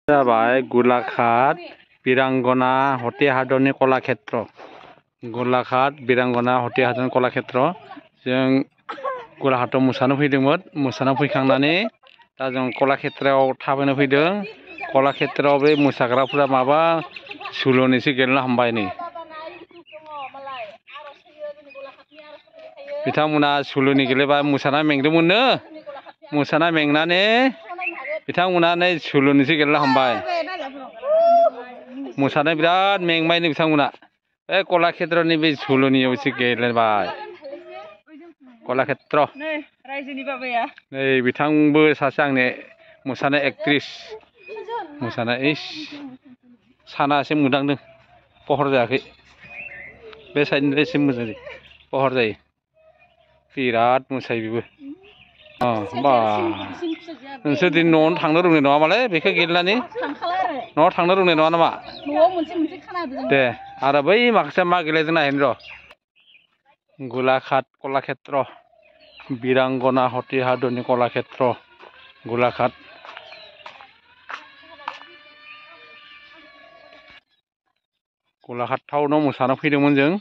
जाबाय गलाघाट बिरांगना हटे हादरनि कलाक्षेत्र। गलाघाट बिरांगना हटे हादरनि कलाक्षेत्र। जों गलाघाटआव मोसानो फैदोंमोन। मोसानो फैखांनानै दा जों कलाक्षेत्रआव थाबायनो फैदों। कलाक्षेत्रआव बे मोसाग्राफोरा माबा सुलुनिसो गेलेनो हामबाय नै। बिथांमोना सुलुनि गेलेबा मोसाना मेंदोंमोननो। मोसाना मेंनानै बिथांमोना नै सुलुनिसो गेलेनो हामबाय। मोसानाय बिराद मेंबायनो बिथांमोना। बे कलाक्षेत्रनि बे सुलुनियावसो गेलेबाय। कलाक्षेत्र। नै बिथांबो सासे आंनि मोसानाय एक्ट्रिस। मोसानाय साना एसे मोदांदों। पहर जायाखै। बे साइडनिफ्राय एसे मोजां जायो। पहर जायो। बिराद मोसायो बेबो। बा नोंसोर दिनै न'आवनो थांनो रोंनाय नङामालै बेखौ गेलेनानै? न'आव थांनो रोंनाय नङा नामा? दे आरो बै माखासेया मा गेलेदों नायहैनो र'। गलाघाट कलाक्षेत्र बिरांगना हटे हादरनि कलाक्षेत्र गलाघाट। गलाघाट टाउनाव मोसानो फैदोंमोन जों।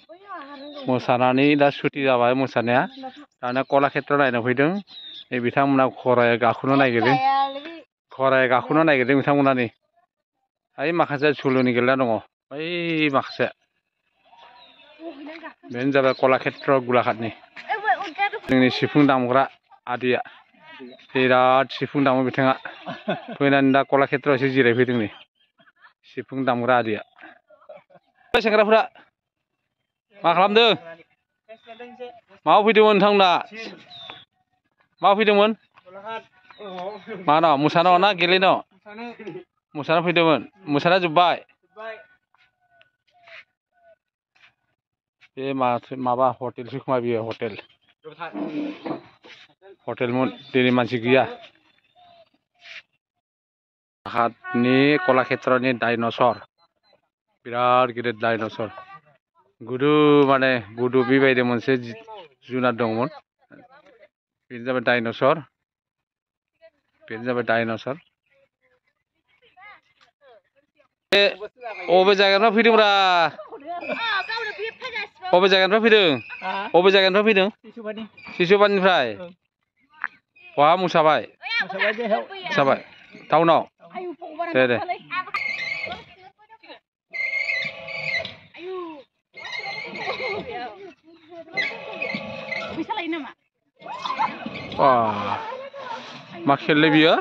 मोसानानै दा सुटि जाबाय मोसानाया। दाना कलाक्षेत्र नायनो फैदों। नै बिथांमोना गराय गाखोनो नागिरदों। गराय गाखोनो नागिरदों बिथांमोना नै। ओइ माखासे सुलुनि गेलेना दङ। बै माखासे। बेनो जाबाय कलाक्षेत्र गलाघाटनि। जोंनि सिफुं दामग्रा आदैया। बिराद सिफुं दामो बिथाङा। फैनानै दा कलाक्षेत्रआव एसे जिरायफैदों नै। सिफुं दामग्रा आदैया। सेंग्राफोरा मा खालामदों? मायाव फैदोंमोन नोंथांमोना? मायाव फैदोंमोन? मानो मोसानो ना गेलेनो? मोसानो फैदोंमोन। मोसानाया जोब्बाय? बे माबा हटेलसो खोमा बेयो हटेल। हटेलमोन दिनै मानसि गैया। गलाघाटनि कलाक्षेत्रनि डाइनसर। बिराद गिदिर डाइनसर। गुदु माने गुदु बेबायदि मोनसे जुनार दंमोन। बेनो जाबाय डाइनसर। बेनो जाबाय डाइनसर। अबे जायगानिफ्राय फैदोंब्रा? अबे जायगानिफ्राय फैदों? अबे जायगानिफ्राय फैदों? सिसुबानिफ्राय। बहा मोसाबाय? मोसाबाय टाउनाव? दे दे। मा खेललै बियो?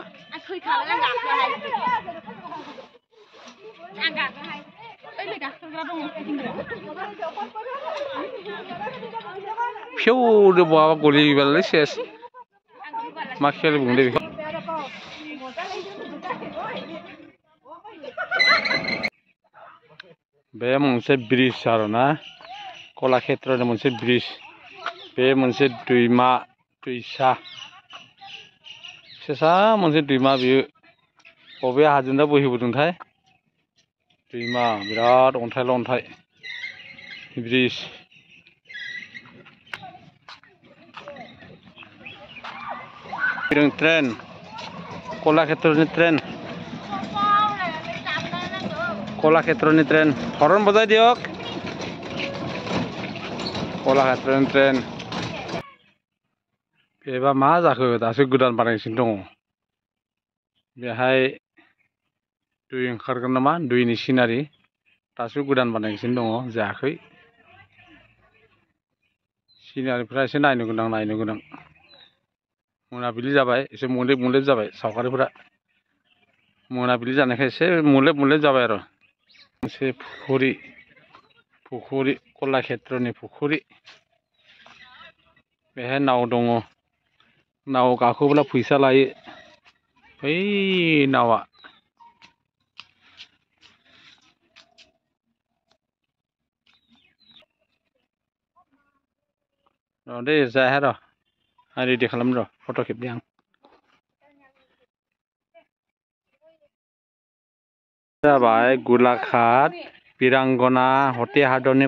फिउनो बहाबा गलियोबालाय सेस। मा खेल बुंदों बेखौ? बे मोनसे ब्रिज आरोना। कलाक्षेत्रनि मोनसे ब्रिज। बे मोनसे दैमा दैसा। फिसा मोनसे दैमा बेयो। बबे हाजोनिफ्राय बोहैबोदोंथाय? दैमा बिराद अन्थाइल' अन्थाइ। ब्रिज। ट्रेन कलाक्षेत्रनि ट्रेन। कलाक्षेत्रनि ट्रेन हरन बजाय दियक। कलाक्षेत्रनि ट्रेन। बेबा मा जाखो दासो गोदान बानायगासिनो दङ। बेहाय दै ओंखारगोन नामा दैनि सिनारि दासो गोदान बानायगासिनो दङ जायाखै। सिनारिफ्रा एसे नायनो गोनां। मोनाबिलि जाबाय एसे मोलेब मोलेब जाबाय सावगारिफोरा। मोनाबिलि जानायखाय एसे मोलेब जाबाय आरो। मोनसे फुख्रि कलाक्षेत्रनि फुख्रि। बेहाय नाव दङ। नाव गाखोब्ला फैसा लायो। बै नावा। र' दे जाया र'। आं रेडि खालामनि र' फट' खेबनि आं। जाबाय गलाघाट बिरांगना हटे हादरनि